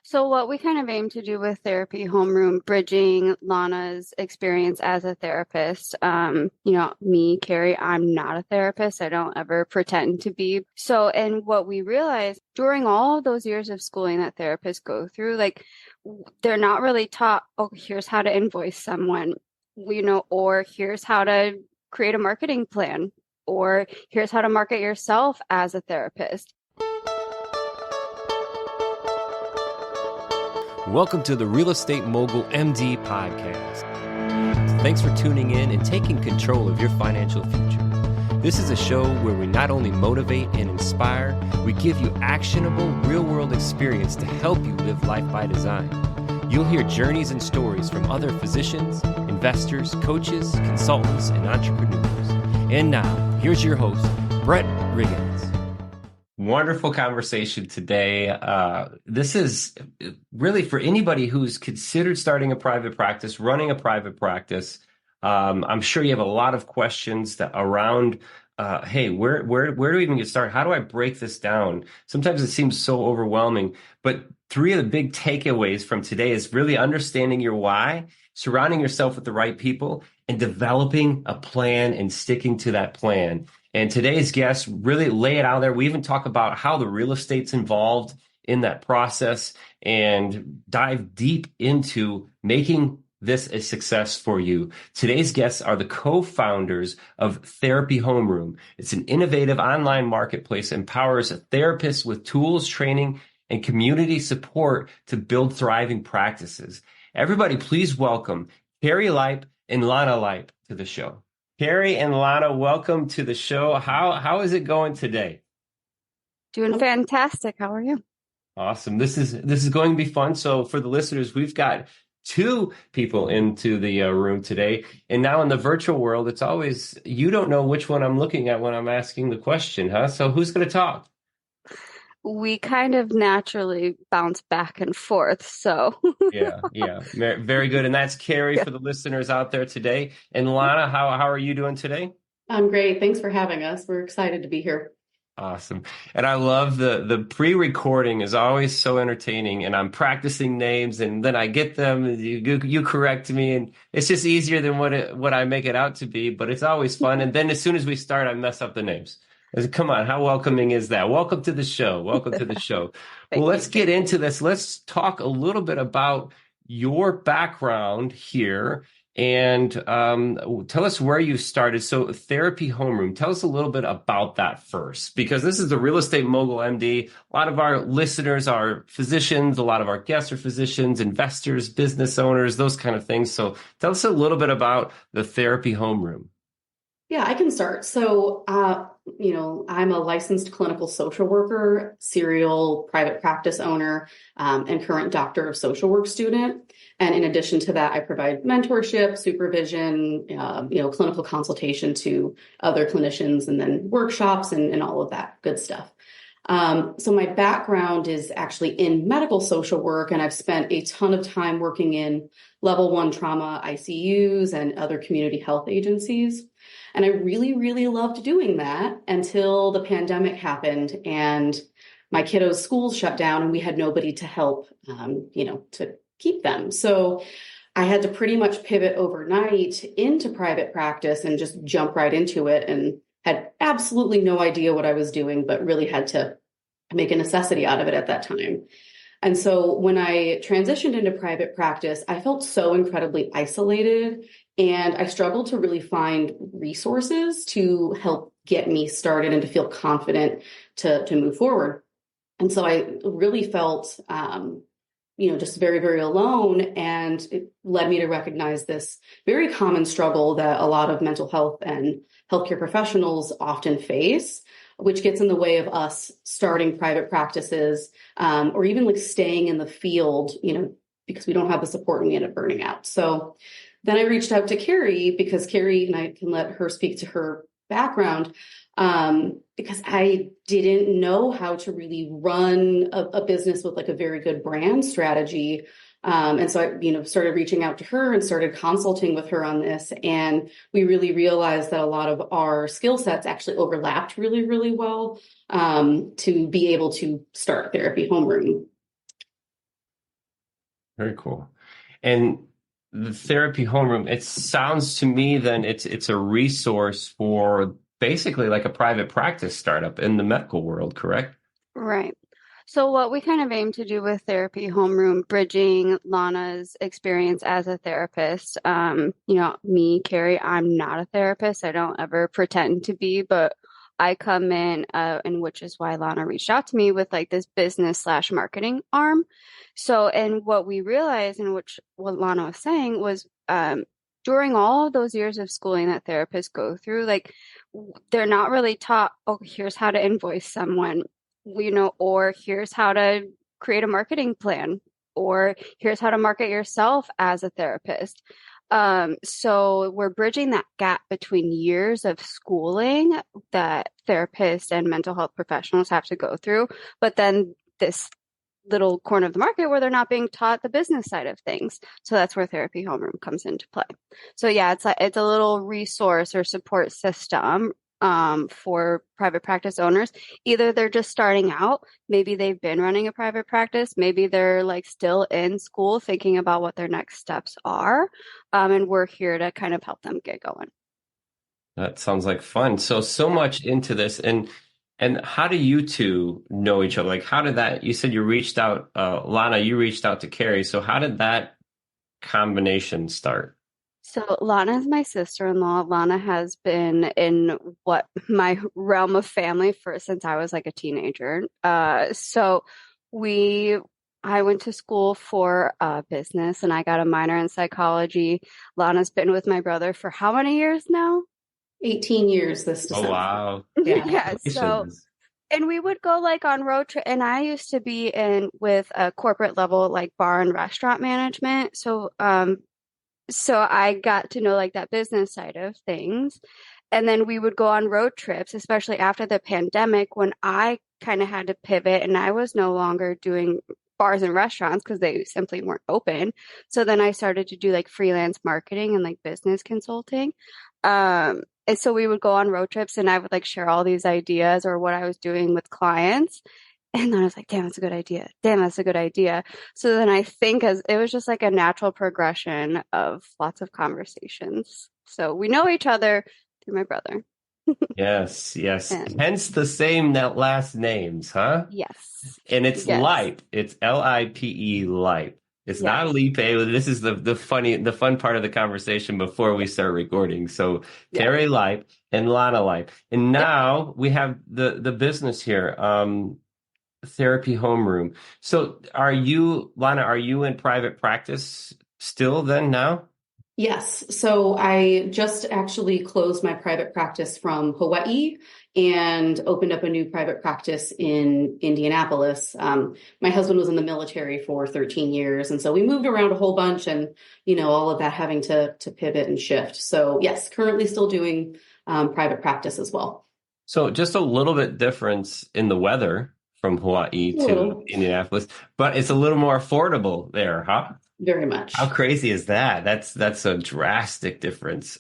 So what we kind of aim to do with Therapy Homeroom, bridging Lana's experience as a therapist. Me, Carrie, I'm not a therapist. I don't ever pretend to be. So, and what we realized during all of those years of schooling that therapists go through, like they're not really taught, oh, here's how to invoice someone, or here's how to create a marketing plan, or here's how to market yourself as a therapist. Welcome to the Real Estate Mogul MD podcast. Thanks for tuning in and taking control of your financial future. This is a show where we not only motivate and inspire, we give you actionable real-world experience to help you live life by design. You'll hear journeys and stories from other physicians, investors, coaches, consultants, and entrepreneurs. And now, here's your host, Brett Riggins. Wonderful conversation today. This is really for anybody who's considered starting a private practice, running a private practice. I'm sure you have a lot of questions around, hey, where do we even get started? How do I break this down? Sometimes it seems so overwhelming, but three of the big takeaways from today is really understanding your why, surrounding yourself with the right people, and developing a plan and sticking to that plan. And today's guests really lay it out there. We even talk about how the real estate's involved in that process and dive deep into making this a success for you. Today's guests are the co-founders of Therapy Homeroom. It's an innovative online marketplace that empowers therapists with tools, training, and community support to build thriving practices. Everybody, please welcome Carrie Lipe and Lana Lipe to the show. Carrie and Lana, welcome to the show. How is it going today? Doing fantastic. How are you? Awesome. This is going to be fun. So for the listeners, we've got two people into the room today. And now in the virtual world, it's always, you don't know which one I'm looking at when I'm asking the question, huh? So who's going to talk? We kind of naturally bounce back and forth. So Yeah. Very good. And that's Carrie for the listeners out there today. And Lana, how are you doing today? I'm great. Thanks for having us. We're excited to be here. Awesome. And I love the pre-recording is always so entertaining, and I'm practicing names and then I get them and you correct me, and it's just easier than what I make it out to be, but it's always fun. And then as soon as we start, I mess up the names. Come on, how welcoming is that? Welcome to the show. Welcome to the show. Well, let's get into this. Let's talk a little bit about your background here and tell us where you started. So Therapy Homeroom, tell us a little bit about that first, because this is the Real Estate Mogul MD. A lot of our listeners are physicians. A lot of our guests are physicians, investors, business owners, those kind of things. So tell us a little bit about the Therapy Homeroom. Yeah, I can start. So, I'm a licensed clinical social worker, serial private practice owner, and current doctor of social work student. And in addition to that, I provide mentorship, supervision, clinical consultation to other clinicians, and then workshops and all of that good stuff. So my background is actually in medical social work, and I've spent a ton of time working in level 1 trauma ICUs and other community health agencies. And I really, really loved doing that until the pandemic happened and my kiddos' schools shut down and we had nobody to help, to keep them. So I had to pretty much pivot overnight into private practice and just jump right into it, and had absolutely no idea what I was doing, but really had to make a necessity out of it at that time. And so when I transitioned into private practice, I felt so incredibly isolated, and I struggled to really find resources to help get me started and to feel confident to move forward. And so I really felt, just very, very alone. And it led me to recognize this very common struggle that a lot of mental health and healthcare professionals often face, which gets in the way of us starting private practices, or even like staying in the field, because we don't have the support and we end up burning out. So then I reached out to Carrie, because Carrie, and I can let her speak to her background, because I didn't know how to really run a business with like a very good brand strategy. And so I, started reaching out to her and started consulting with her on this. And we really realized that a lot of our skill sets actually overlapped really, really well, to be able to start Therapy Homeroom. Very cool. And the therapy homeroom, it sounds to me then it's a resource for basically like a private practice startup in the medical world, correct? Right. So what we kind of aim to do with Therapy Homeroom, bridging Lana's experience as a therapist. Me, Carrie, I'm not a therapist. I don't ever pretend to be, but I come in, and which is why Lana reached out to me with like this business slash marketing arm. So, and what we realized, and which what Lana was saying was, during all of those years of schooling that therapists go through, like they're not really taught, oh, here's how to invoice someone, or here's how to create a marketing plan, or here's how to market yourself as a therapist. So we're bridging that gap between years of schooling that therapists and mental health professionals have to go through, but then this little corner of the market where they're not being taught the business side of things. So that's where Therapy Homeroom comes into play. So yeah, it's a little resource or support system for private practice owners. Either they're just starting out, maybe they've been running a private practice, maybe they're like still in school thinking about what their next steps are. And we're here to kind of help them get going. That sounds like fun. So much into this. And how do you two know each other? Like, how did that, you said you reached out, Lana, you reached out to Carrie. So how did that combination start? So Lana is my sister-in-law. Lana has been in what my realm of family for since I was like a teenager. We I went to school for business and I got a minor in psychology. Lana's been with my brother for how many years now? 18 years this Oh, December. wow. Yeah. Yeah, so Congratulations. and we would go like on road trip, and I used to be in with a corporate level like bar and restaurant management. So I got to know like that business side of things. And then we would go on road trips, especially after the pandemic when I kind of had to pivot and I was no longer doing bars and restaurants because they simply weren't open. So then I started to do like freelance marketing and like business consulting. And so we would go on road trips and I would like share all these ideas or what I was doing with clients. And then I was like, damn, that's a good idea. Damn, that's a good idea. So then I think as it was just like a natural progression of lots of conversations. So we know each other through my brother. Yes, yes. And Hence the same that last names, huh? yes, And it's yes, Lipe. It's Lipe, Lipe. It's not yes, Lipe. This is the fun part of the conversation before we start recording. So yes, Carrie Lipe and Lana Lipe. And yep. now we have the business here. Therapy Homeroom. So Lana, are you in private practice still then now? Yes. So I just actually closed my private practice from Hawaii and opened up a new private practice in Indianapolis. My husband was in the military for 13 years. And so we moved around a whole bunch and, all of that having to pivot and shift. So yes, currently still doing private practice as well. So just a little bit difference in the weather from Hawaii A to little, Indianapolis, but it's a little more affordable there, huh? very How much. crazy is that? That's a drastic difference.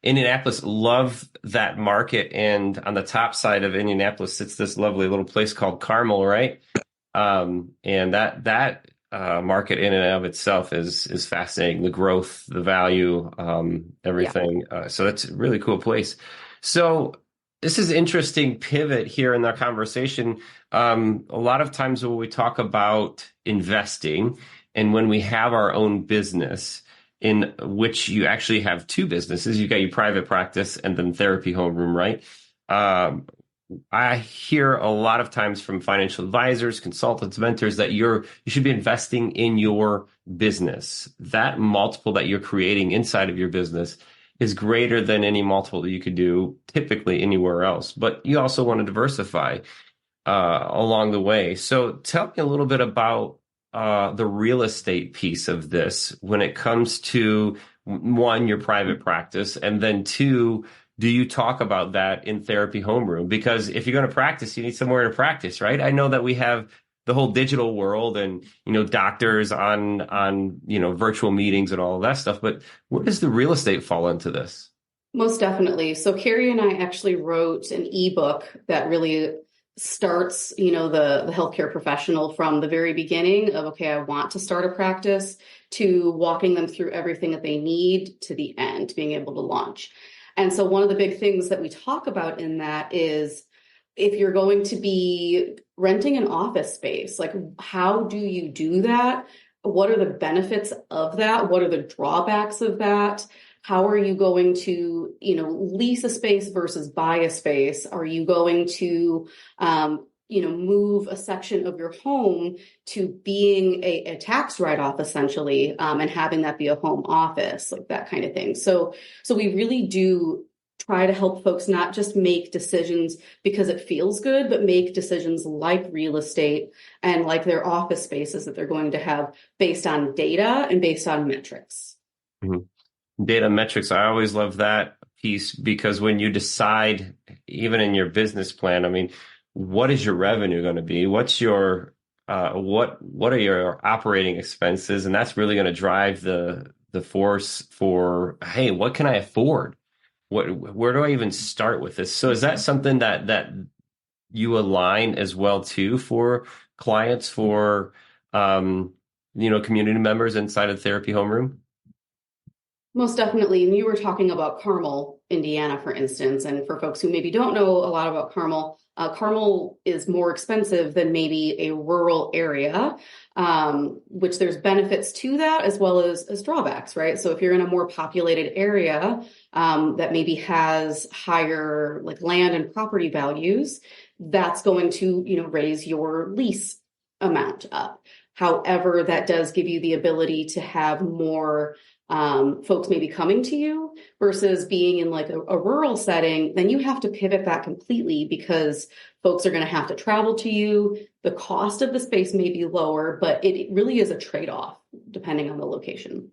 Indianapolis, love that market, and on the top side of Indianapolis sits this lovely little place called Carmel, right? And that market in and of itself is fascinating. The growth, the value, Yeah. everything. So that's a really cool place. So this is interesting pivot here in our conversation. A lot of times when we talk about investing and when we have our own business, in which you actually have two businesses, you've got your private practice and then therapy homeroom, right? Um, I hear a lot of times from financial advisors, consultants, mentors that you should be investing in your business. That multiple that you're creating inside of your business is greater than any multiple that you could do typically anywhere else. But you also want to diversify along the way. So tell me a little bit about the real estate piece of this when it comes to one, your private practice, and then two, do you talk about that in therapy homeroom? Because if you're going to practice, you need somewhere to practice, right? I know that we have the whole digital world and, doctors on, virtual meetings and all of that stuff. But where does the real estate fall into this? Most definitely. So Carrie and I actually wrote an ebook that really starts, the healthcare professional from the very beginning of, okay, I want to start a practice, to walking them through everything that they need to the end, being able to launch. And so one of the big things that we talk about in that is, if you're going to be renting an office space, like, how do you do that? What are the benefits of that? What are the drawbacks of that? How are you going to, lease a space versus buy a space? Are you going to, move a section of your home to being a tax write-off, essentially, and having that be a home office, like that kind of thing. So we really do try to help folks not just make decisions because it feels good, but make decisions like real estate and like their office spaces that they're going to have based on data and based on metrics. Mm-hmm. Data metrics. I always love that piece, because when you decide, even in your business plan, I mean, what is your revenue going to be? What's your what are your operating expenses? And that's really going to drive the force for, hey, what can I afford? Where do I even start with this? So is that something that you align as well too for clients, for community members inside of Therapy Homeroom? Most definitely. And you were talking about Carmel, Indiana, for instance. And for folks who maybe don't know a lot about Carmel, Carmel is more expensive than maybe a rural area, which there's benefits to that as well as drawbacks, right? So if you're in a more populated area that maybe has higher like land and property values, that's going to, raise your lease amount up. However, that does give you the ability to have more folks maybe coming to you versus being in like a rural setting. Then you have to pivot that completely, because folks are going to have to travel to you. The cost of the space may be lower, but it really is a trade-off depending on the location.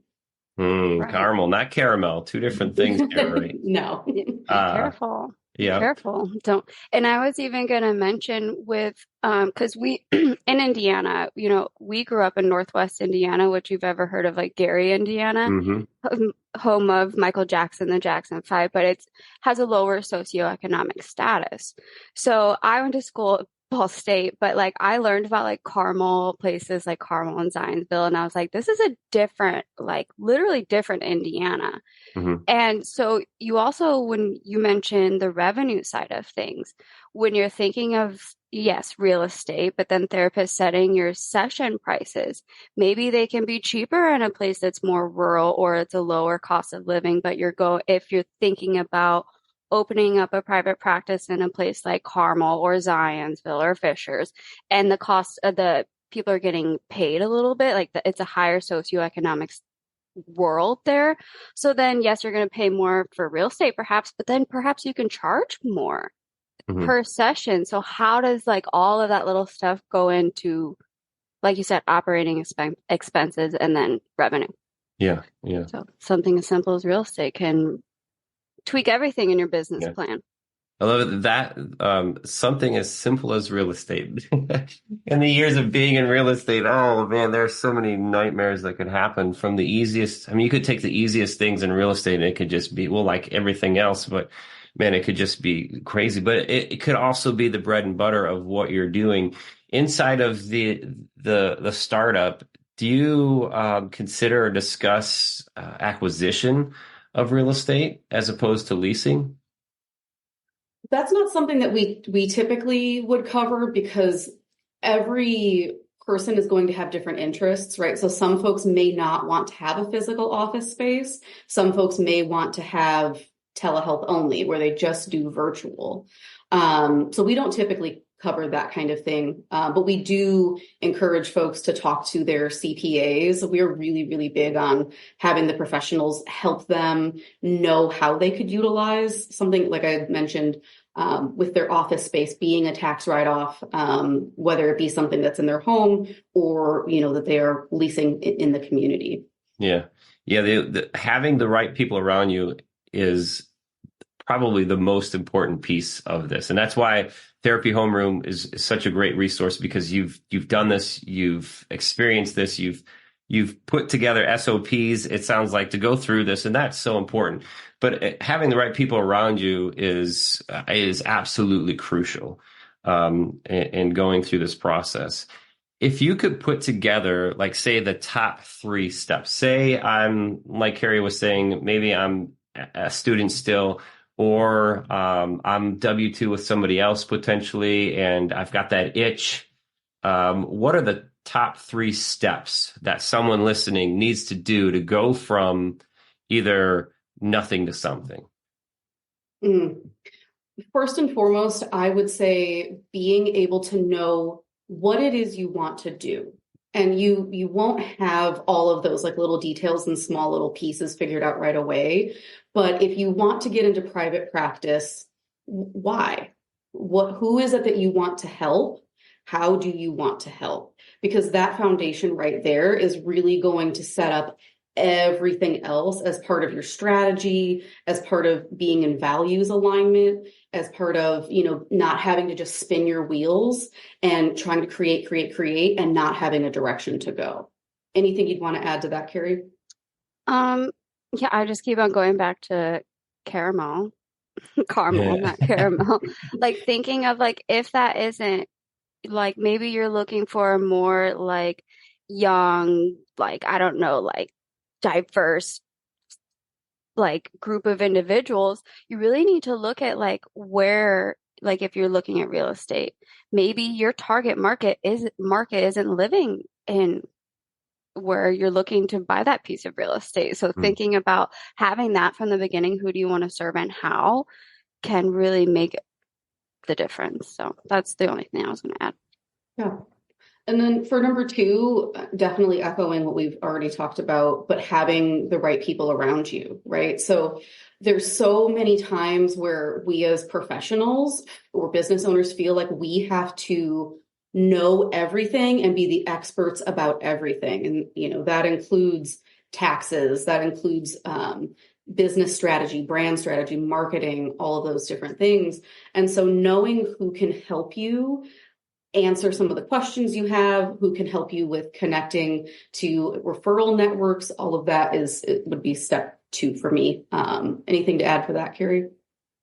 Right. Caramel, not caramel, two different things here, right? No. Careful. Yeah. Careful. Don't. And I was even going to mention with, because we, in Indiana, we grew up in Northwest Indiana, which you've ever heard of, like Gary, Indiana, home of Michael Jackson, the Jackson Five, but it has a lower socioeconomic status. So I went to school at Ball State, but like I learned about like Carmel, places like Carmel and Zionsville, and I was like, this is a different, like literally different Indiana. And so you also, when you mention the revenue side of things, when you're thinking of, yes, real estate, but then therapists setting your session prices, maybe they can be cheaper in a place that's more rural or it's a lower cost of living, but if you're thinking about opening up a private practice in a place like Carmel or Zionsville or Fishers, and the cost of the people are getting paid a little bit, like it's a higher socioeconomic world there. So then, yes, you're going to pay more for real estate perhaps, but then perhaps you can charge more per session. So how does like all of that little stuff go into, like you said, operating expenses and then revenue? Yeah. Yeah. So something as simple as real estate can tweak everything in your business plan. I love that something as simple as real estate. In the years of being in real estate, oh man, there's so many nightmares that could happen from the easiest. I mean, you could take the easiest things in real estate and it could just be, well, like everything else, but man, it could just be crazy. But it could also be the bread and butter of what you're doing inside of the startup. Do you consider or discuss acquisition of real estate as opposed to leasing? That's not something that we typically would cover, because every person is going to have different interests, right? So some folks may not want to have a physical office space. Some folks may want to have telehealth only, where they just do virtual. So we don't typically cover that kind of thing. But we do encourage folks to talk to their CPAs. We're really, really big on having the professionals help them know how they could utilize something, like I mentioned, with their office space being a tax write-off, whether it be something that's in their home or, that they are leasing in the community. Yeah. Yeah. Having the right people around you is probably the most important piece of this. And that's why Therapy Homeroom is such a great resource, because you've done this, you've experienced this, you've put together SOPs, it sounds like, to go through this, and that's so important. But having the right people around you is absolutely crucial. and going through this process. If you could put together, like, say, the top 3 steps, say I'm, like Carrie was saying, maybe I'm a student still, or I'm W-2 with somebody else potentially, and I've got that itch. What are the top 3 steps that someone listening needs to do to go from either nothing to something? Mm. First and foremost, I would say being able to know what it is you want to do. And you won't have all of those like little details and small little pieces figured out right away. But if you want to get into private practice, why? Who is it that you want to help? How do you want to help? Because that foundation right there is really going to set up everything else as part of your strategy, as part of being in values alignment, as part of, not having to just spin your wheels and trying to create, and not having a direction to go. Anything you'd want to add to that, Carrie? Yeah, I just keep on going back to caramel, caramel, Yeah. not caramel. Like thinking of like if that isn't like maybe you're looking for a more like young, like I don't know, like diverse like group of individuals, you really need to look at like where, like if you're looking at real estate, maybe your target market isn't living in where you're looking to buy that piece of real estate. So Mm. thinking about having that from the beginning, who do you want to serve and how can really make the difference. So that's the only thing I was going to add. Yeah. And then for number 2, definitely echoing what we've already talked about, but having the right people around you, right? So there's so many times where we as professionals or business owners feel like we have to know everything and be the experts about everything. And, that includes taxes, that includes business strategy, brand strategy, marketing, all of those different things. And so knowing who can help you answer some of the questions you have, who can help you with connecting to referral networks, all of that it would be step 2 for me. Anything to add for that, Carrie?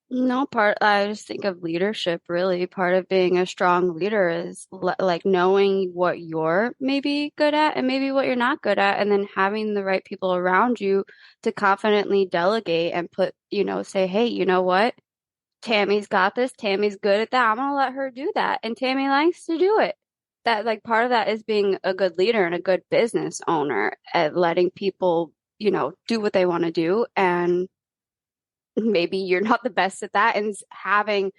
No, I just think of leadership really. Part of being a strong leader is like knowing what you're maybe good at and maybe what you're not good at, and then having the right people around you to confidently delegate and say, hey, you know what? Tammy's got this. Tammy's good at that. I'm gonna let her do that. And Tammy likes to do it. That like part of that is being a good leader and a good business owner at letting people, do what they want to do. And maybe you're not the best at that and having,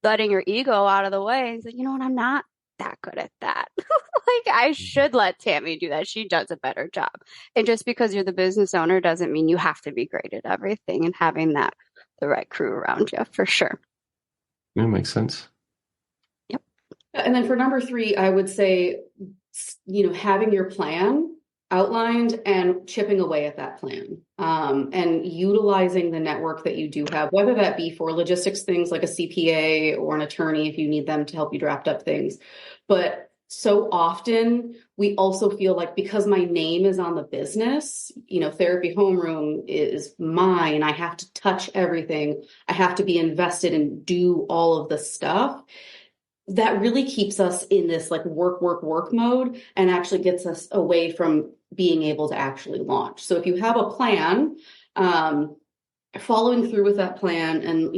letting your ego out of the way and say, you know what, I'm not that good at that. Like I should let Tammy do that. She does a better job. And just because you're the business owner doesn't mean you have to be great at everything, and having the right crew around you for sure. That makes sense. Yep. And then for number 3, I would say, having your plan outlined and chipping away at that plan, and utilizing the network that you do have, whether that be for logistics things like a CPA or an attorney if you need them to help you draft up things. But so often we also feel like because my name is on the business, Therapy Homeroom is mine. I have to touch everything. I have to be invested and do all of the stuff. That really keeps us in this like work mode and actually gets us away from being able to actually launch. So if you have a plan, following through with that plan and,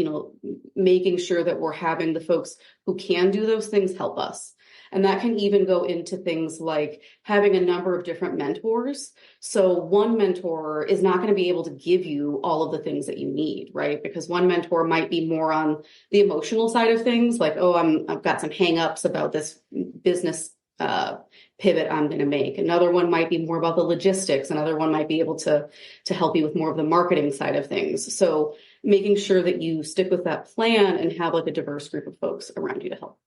making sure that we're having the folks who can do those things help us. And that can even go into things like having a number of different mentors. So one mentor is not going to be able to give you all of the things that you need, right? Because one mentor might be more on the emotional side of things, like, oh, I've got some hangups about this business pivot I'm going to make. Another one might be more about the logistics. Another one might be able to help you with more of the marketing side of things. So making sure that you stick with that plan and have like a diverse group of folks around you to help.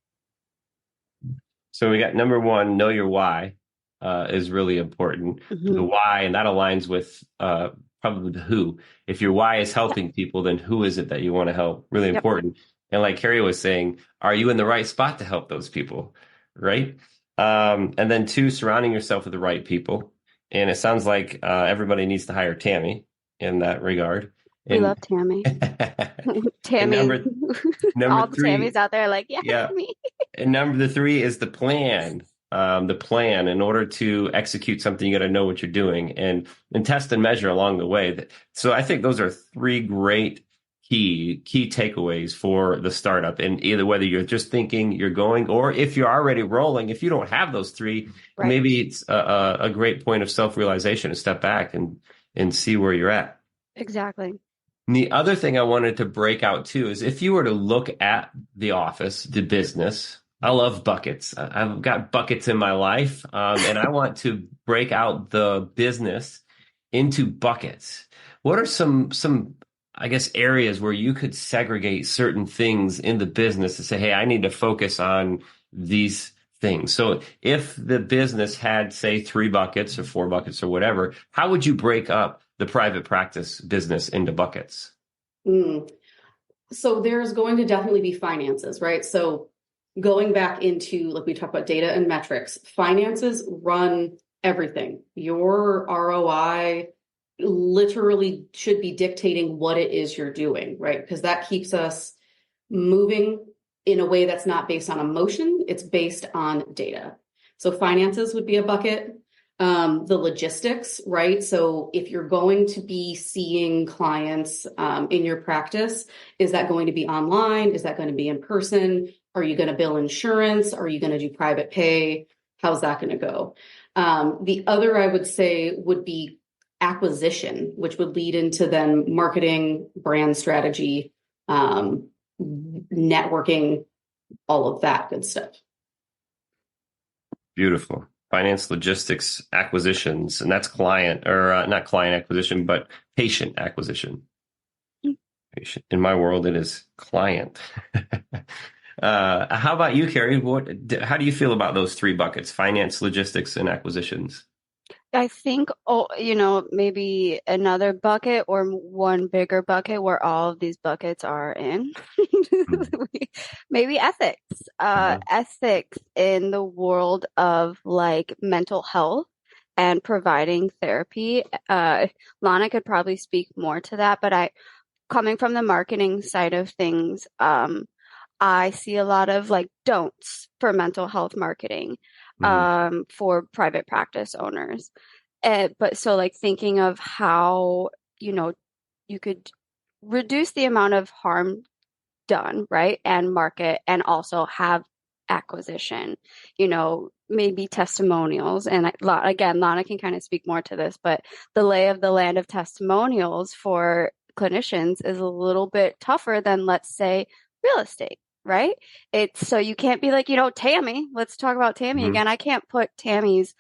So we got number 1, know your why, is really important. Mm-hmm. The why, and that aligns with probably the who. If your why is helping people, then who is it that you want to help? Really important. And like Carrie was saying, are you in the right spot to help those people? Right. And then 2, surrounding yourself with the right people. And it sounds like everybody needs to hire Tammy in that regard. We And love Tammy. and Tammy, number all the Tammys three, out there, like, yeah, yeah. it's me. And number three is the plan. The plan. In order to execute something, you got to know what you're doing and test and measure along the way. So I think those are three great key takeaways for the startup. And either whether you're just thinking you're going, or if you're already rolling, if you don't have those three, Right. maybe it's a great point of self-realization to step back and see where you're at. Exactly. And the other thing I wanted to break out too is if you were to look at the office, the business, I love buckets. I've got buckets in my life, and I want to break out the business into buckets. What are some I guess areas where you could segregate certain things in the business to say, hey, I need to focus on these things. So if the business had, say, 3 buckets or 4 buckets or whatever, how would you break up the private practice business into buckets? Mm. So there's going to definitely be finances, right? So going back into, like we talked about data and metrics, finances run everything. Your ROI literally should be dictating what it is you're doing, right? Because that keeps us moving in a way that's not based on emotion, it's based on data. So finances would be a bucket. The logistics, right? So if you're going to be seeing clients in your practice, is that going to be online? Is that going to be in person? Are you going to bill insurance? Are you going to do private pay? How's that going to go? The other I would say would be acquisition, which would lead into then marketing, brand strategy, networking, all of that good stuff. Beautiful. Finance, logistics, acquisitions, and that's client or not client acquisition, but patient acquisition. Patient. In my world, it is client. How about you, Carrie? How do you feel about those 3 buckets: finance, logistics, and acquisitions? I think, maybe another bucket or one bigger bucket where all of these buckets are in. Maybe ethics. Ethics in the world of like mental health and providing therapy. Lana could probably speak more to that, but coming from the marketing side of things, I see a lot of like don'ts for mental health marketing for private practice owners. But so like thinking of how, you could reduce the amount of harm done, right? And market and also have acquisition, maybe testimonials. And again, Lana can kind of speak more to this, but the lay of the land of testimonials for clinicians is a little bit tougher than, let's say, real estate. Right? It's so you can't be like, Tammy, let's talk about Tammy again. I can't put Tammy's,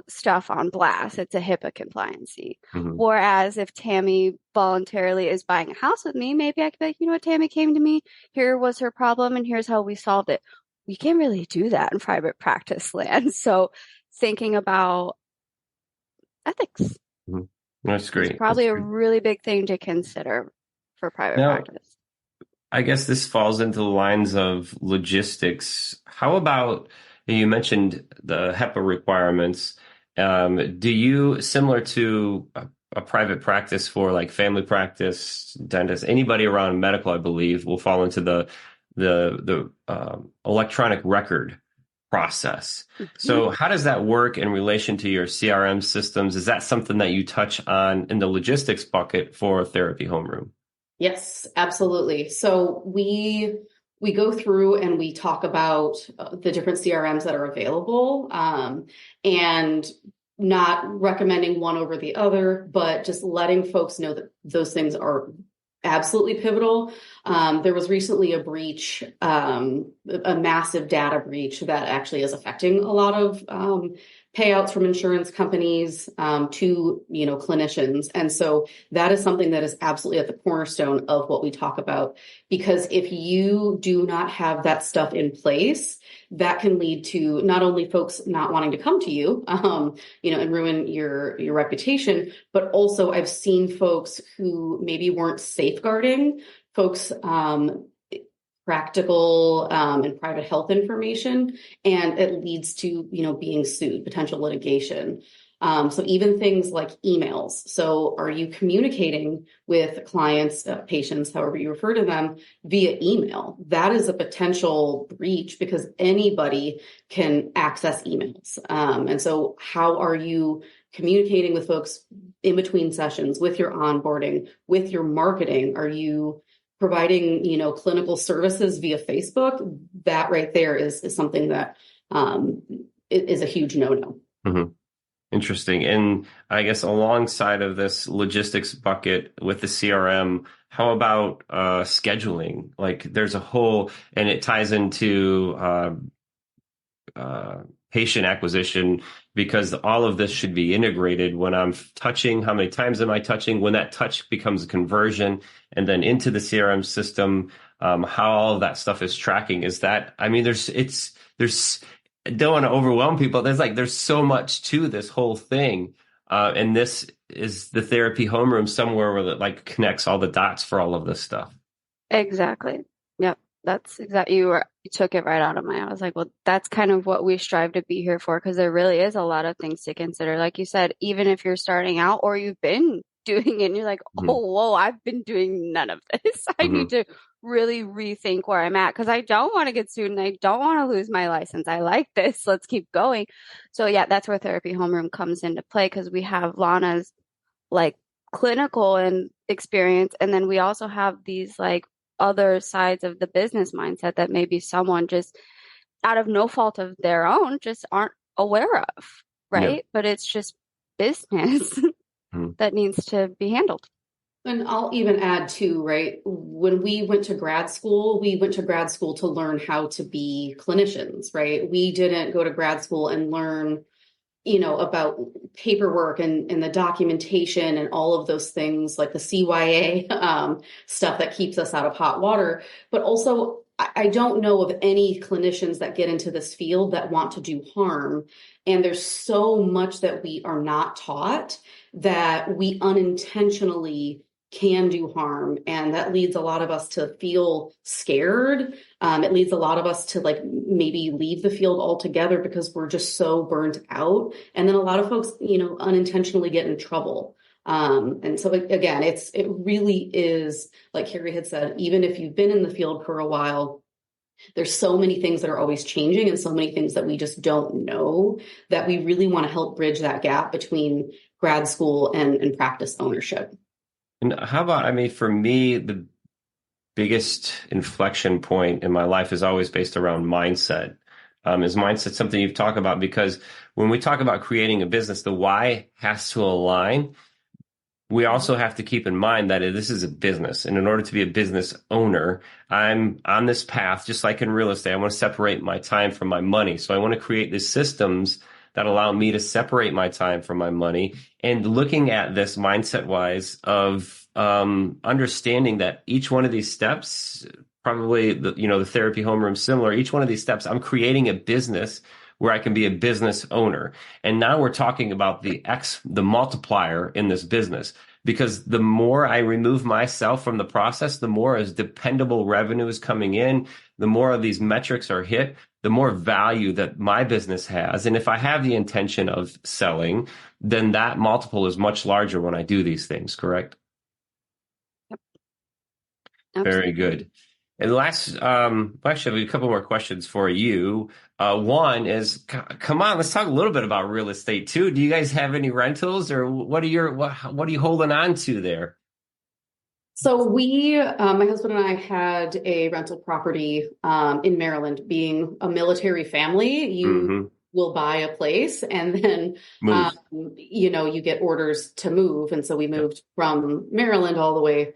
stuff on blast. It's a HIPAA compliancy. Whereas if Tammy voluntarily is buying a house with me, maybe I could be like, what, Tammy came to me, here was her problem, and here's how we solved it. We can't really do that in private practice land. So thinking about ethics. That's great. It's probably a really big thing to consider for private practice. I guess this falls into the lines of logistics. How about, you mentioned the HEPA requirements. Do you, similar to a private practice for like family practice, dentist, anybody around medical, I believe, will fall into the electronic record process. So how does that work in relation to your CRM systems? Is that something that you touch on in the logistics bucket for Therapy Homeroom? Yes, absolutely. So we go through and we talk about the different CRMs that are available, and not recommending one over the other, but just letting folks know that those things are absolutely pivotal. There was recently a breach, a massive data breach that actually is affecting a lot of payouts from insurance companies to clinicians. And so that is something that is absolutely at the cornerstone of what we talk about, because if you do not have that stuff in place, that can lead to not only folks not wanting to come to you, and ruin your reputation, but also I've seen folks who maybe weren't safeguarding folks' practical and private health information, and it leads to being sued, potential litigation. So even things like emails. So are you communicating with clients, patients, however you refer to them, via email? That is a potential breach because anybody can access emails. And so how are you communicating with folks in between sessions, with your onboarding, with your marketing? Are you providing, clinical services via Facebook? That right there is something that is a huge no-no. Mm-hmm. Interesting. And I guess alongside of this logistics bucket with the CRM, how about scheduling? Like there's a whole, and it ties into patient acquisition because all of this should be integrated when I'm touching, how many times am I touching, when that touch becomes a conversion and then into the CRM system, how all of that stuff is tracking. Is that, I mean, there's, I don't want to overwhelm people. There's so much to this whole thing. And this is the therapy homeroom somewhere where it like connects all the dots for all of this stuff. Exactly. Yep. That's exactly, you took it right out of my, I was like, well, that's kind of what we strive to be here for, because there really is a lot of things to consider. Like you said, even if you're starting out or you've been doing it and you're like, oh, whoa, I've been doing none of this. I need to really rethink where I'm at because I don't want to get sued and I don't want to lose my license. I like this. Let's keep going. So yeah, that's where Therapy Homeroom comes into play because we have Lana's like clinical and experience. And then we also have these like other sides of the business mindset that maybe someone just out of no fault of their own just aren't aware of, right? Yeah. But it's just business that needs to be handled. And I'll even add too, right? When we went to grad school to learn how to be clinicians, right? We didn't go to grad school and learn, about paperwork and the documentation and all of those things like the CYA stuff that keeps us out of hot water. But also, I don't know of any clinicians that get into this field that want to do harm. And there's so much that we are not taught that we unintentionally can do harm. And that leads a lot of us to feel scared. It leads a lot of us to like maybe leave the field altogether because we're just so burnt out. And then a lot of folks, unintentionally get in trouble. And so again, it really is, like Carrie had said, even if you've been in the field for a while, there's so many things that are always changing and so many things that we just don't know that we really want to help bridge that gap between grad school and practice ownership. And how about, I mean, for me, the biggest inflection point in my life is always based around mindset. Is mindset something you've talked about? Because when we talk about creating a business, the why has to align. We also have to keep in mind that this is a business. And in order to be a business owner, I'm on this path, just like in real estate. I want to separate my time from my money. So I want to create these systems that allow me to separate my time from my money, and looking at this mindset wise of understanding that each one of these steps, probably the therapy homeroom similar, each one of these steps, I'm creating a business where I can be a business owner. And now we're talking about the multiplier in this business, because the more I remove myself from the process, the more as dependable revenue is coming in, the more of these metrics are hit, the more value that my business has. And if I have the intention of selling, then that multiple is much larger when I do these things, correct? Yep. Very good. And last, actually, I have a couple more questions for you. One is, come on, let's talk a little bit about real estate too. Do you guys have any rentals, or what are you holding on to there? So my husband and I had a rental property in Maryland. Being a military family, you will buy a place and then, you get orders to move. And so we moved from Maryland all the way,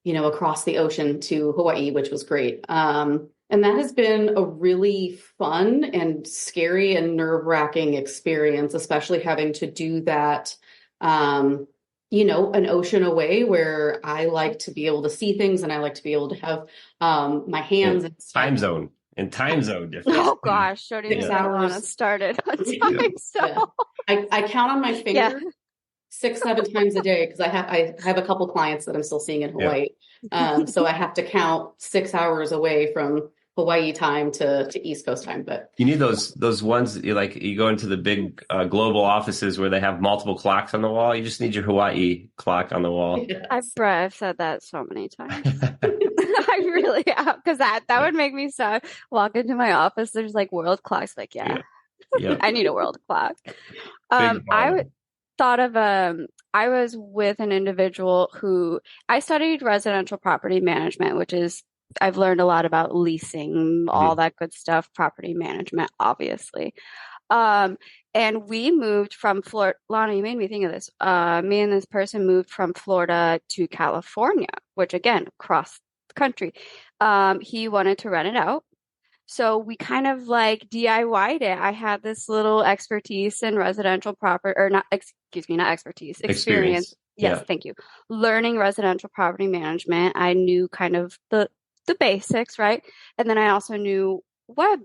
across the ocean to Hawaii, which was great. And that has been a really fun and scary and nerve-wracking experience, especially having to do that, an ocean away where I like to be able to see things and I like to be able to have my hands in time zone difference. Oh gosh, don't even 6 hours started on time. So I count on my fingers 6-7 times a day because I have a couple clients that I'm still seeing in Hawaii. So I have to count 6 hours away from Hawaii time to East Coast time. But You need those ones like you go into the big global offices where they have multiple clocks on the wall. You just need your Hawaii clock on the wall. yes. I've said that so many times. I really have, because that would make me sad. Walk into my office, there's like world clocks. Like, yeah, Yeah. Yeah. I need a world clock. Big I problem. thought of I was with an individual who I studied residential property management, which is I've learned a lot about leasing, all Mhm. that good stuff, property management, obviously. Um, and we moved from Florida. Lana, you made me think of this. Me and this person moved from Florida to California, which again, across the country. He wanted to rent it out. So we kind of like DIY'd it. I had this little expertise in residential property, or not, excuse me, not expertise, experience. Experience. Yes, Yeah. thank you. Learning residential property management. I knew kind of the basics, right? And then I also knew web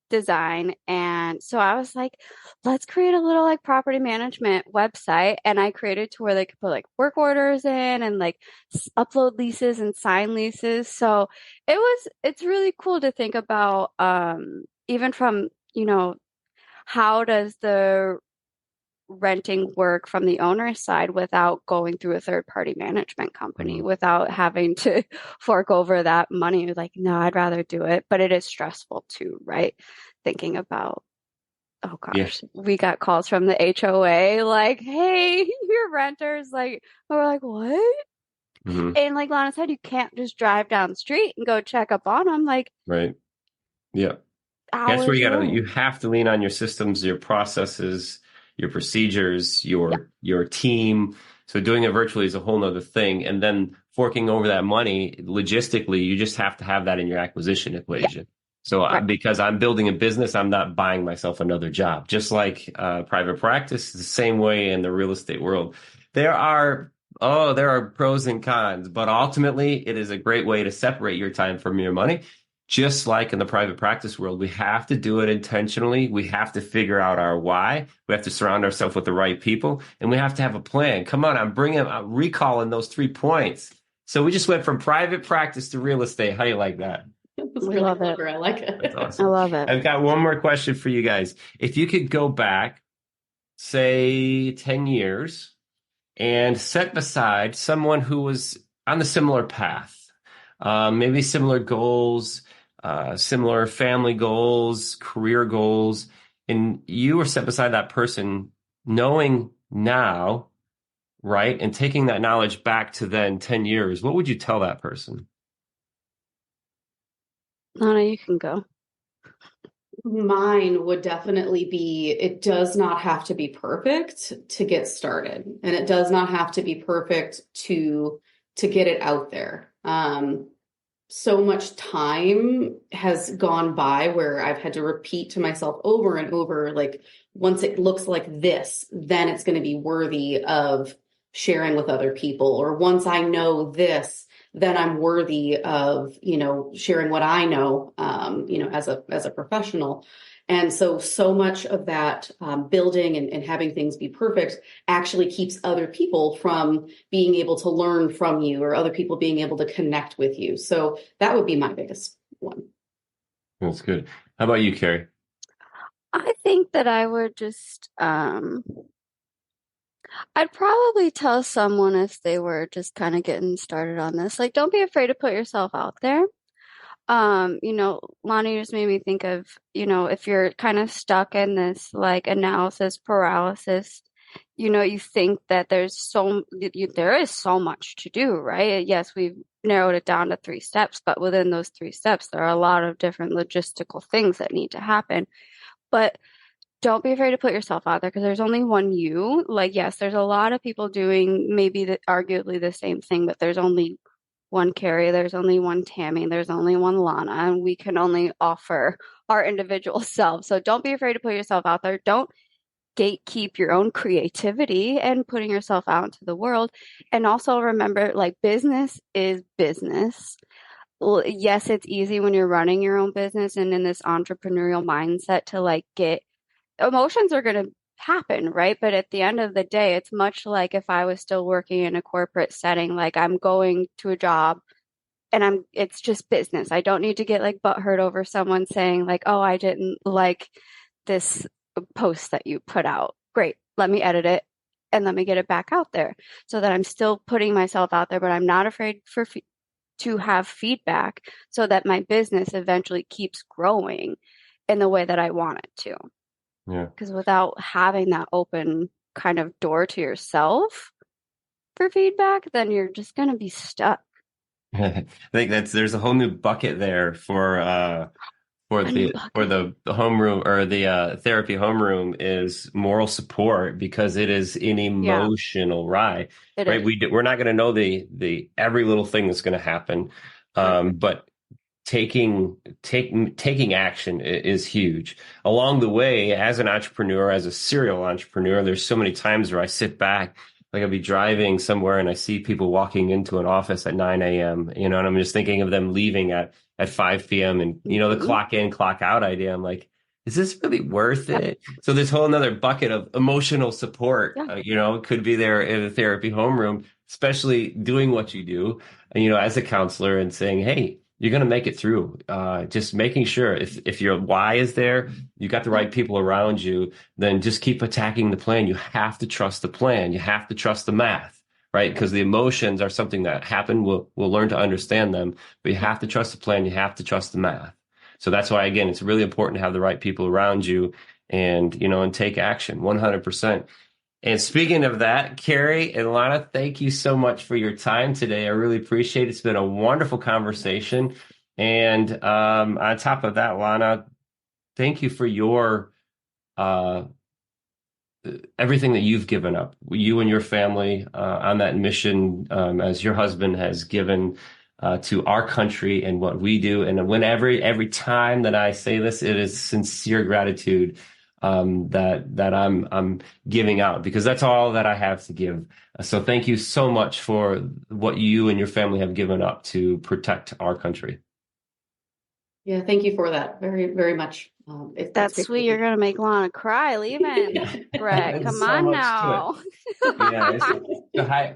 design. And so I was like, let's create a little like property management website. And I created to where they could put like work orders in and like upload leases and sign leases. So it's really cool to think about, even from, how does the renting work from the owner's side without going through a third party management company, Mhm. without having to fork over that money. Like, no, I'd rather do it. But it is stressful too, right? Thinking about, oh Yeah. gosh, we got calls from the HOA like, hey, your renters, like, we're like, what? Hmm. And like Lana said, you can't just drive down the street and go check up on them. Like, Right. Yeah. That's where hours you roll. have to lean on your systems, your processes, your procedures, Yeah, your team. So doing it virtually is a whole nother thing. And then forking over that money logistically, you just have to have that in your acquisition yeah, equation. So right. because I'm building a business, I'm not buying myself another job. Just like private practice, the same way in the real estate world. There are there are pros and cons, but ultimately it is a great way to separate your time from your money. Just like in the private practice world, we have to do it intentionally. We have to figure out our why. We have to surround ourselves with the right people, and we have to have a plan. Come on, I'm recalling those 3 points. So we just went from private practice to real estate. How do you like that? It's We really love it. clever. I like That's it. I awesome. love it. I've got one more question for you guys. If you could go back, say 10 years, and set beside someone who was on the similar path, maybe similar goals, similar family goals, career goals, and you were set beside that person, knowing now, right, and taking that knowledge back to then 10 years, what would you tell that person? Lana, you can go. Mine would definitely be, it does not have to be perfect to get started, and it does not have to be perfect to get it out there. So much time has gone by where I've had to repeat to myself over and over, like, once it looks like this, then it's going to be worthy of sharing with other people. Or once I know this, then I'm worthy of, sharing what I know, as a professional. And so much of that building and having things be perfect actually keeps other people from being able to learn from you, or other people being able to connect with you. So that would be my biggest one. That's good. How about you, Carrie? I think that I would just, I'd probably tell someone if they were just kind of getting started on this, like, don't be afraid to put yourself out there. Lonnie just made me think of, if you're kind of stuck in this like analysis paralysis, you think that there is so much to do, right? Yes, we've narrowed it down to 3 steps, but within those 3 steps, there are a lot of different logistical things that need to happen. But don't be afraid to put yourself out there because there's only one you. Like, yes, there's a lot of people doing maybe arguably the same thing, but there's only one Carrie, there's only one Tammy, there's only one Lana, and we can only offer our individual selves. So don't be afraid to put yourself out there. Don't gatekeep your own creativity and putting yourself out into the world. And also remember, like, business is business. Well, yes, it's easy when you're running your own business and in this entrepreneurial mindset to like get emotions are going to happen, right? But at the end of the day, it's much like if I was still working in a corporate setting, like I'm going to a job and it's just business. I don't need to get like butthurt over someone saying like, oh, I didn't like this post that you put out. Great. Let me edit it and let me get it back out there so that I'm still putting myself out there, but I'm not afraid to have feedback so that my business eventually keeps growing in the way that I want it to. Yeah. Because without having that open kind of door to yourself for feedback, then you're just going to be stuck. I think there's a whole new bucket there A new for bucket. the homeroom or the therapy homeroom is moral support because it is an Yeah, emotional ride, it right? is. We're not going to know the every little thing that's going to happen, Right. but taking action is huge. Along the way, as an entrepreneur, as a serial entrepreneur, there's so many times where I sit back, like I'll be driving somewhere and I see people walking into an office at 9 a.m., and I'm just thinking of them leaving at 5 p.m. and, the Hmm. clock in, clock out idea. I'm like, is this really worth Yep. it? So this whole another bucket of emotional support, Yeah. could be there in a therapy homeroom, especially doing what you do, as a counselor and saying, hey, you're going to make it through. Just making sure if your why is there, you got the Yeah. right people around you, then just keep attacking the plan. You have to trust the plan. You have to trust the math, right? Right. Because the emotions are something that happen. We'll learn to understand them, but you Yep. have to trust the plan. You have to trust the math. So that's why, again, it's really important to have the right people around you and take action 100%. And speaking of that, Carrie and Lana, thank you so much for your time today. I really appreciate it. It's been a wonderful conversation. And on top of that, Lana, thank you for your uh, everything that you've given up, you and your family on that mission, as your husband has given to our country and what we do. And whenever, every time that I say this, it is sincere gratitude that I'm giving out because that's all that I have to give. So thank you so much for what you and your family have given up to protect our country. Yeah, thank you for that very, very much. It's That's great sweet. to You're hear. gonna make Lana cry leaving. Brett, There's come so on much to it. now. Yeah, it's the high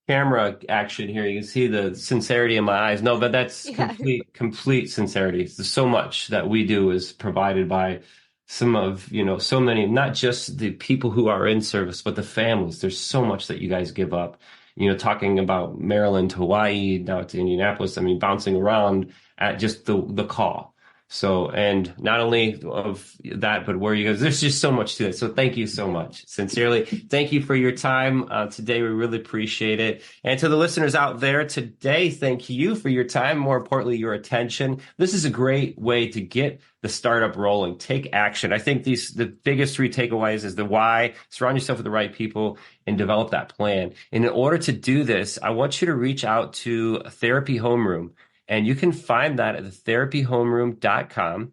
camera action here. You can see the sincerity in my eyes. No, but that's Yeah. complete sincerity. There's so much that we do is provided by so many, not just the people who are in service, but the families. There's so much that you guys give up. Talking about Maryland, Hawaii, down to Indianapolis. I mean, bouncing around at just the call. So, and not only of that, but where you guys, there's just so much to it. So thank you so much. Sincerely, thank you for your time today. We really appreciate it. And to the listeners out there today, thank you for your time. More importantly, your attention. This is a great way to get the startup rolling. Take action. I think the biggest three takeaways is the why, surround yourself with the right people and develop that plan. And in order to do this, I want you to reach out to Therapy Homeroom. And you can find that at therapyhomeroom.com.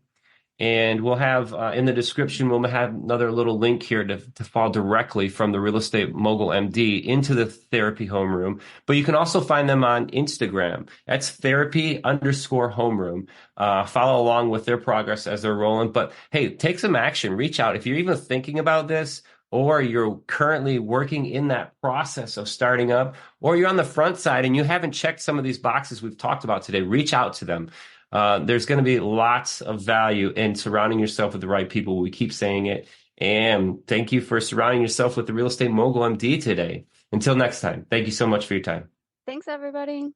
And we'll have in the description, we'll have another little link here to fall directly from the Real Estate Mogul MD into the Therapy Homeroom. But you can also find them on Instagram. That's therapy_homeroom. Follow along with their progress as they're rolling. But hey, take some action. Reach out. If you're even thinking about this, or you're currently working in that process of starting up, or you're on the front side and you haven't checked some of these boxes we've talked about today, reach out to them. There's going to be lots of value in surrounding yourself with the right people. We keep saying it. And thank you for surrounding yourself with the Real Estate Mogul MD today. Until next time, thank you so much for your time. Thanks, everybody.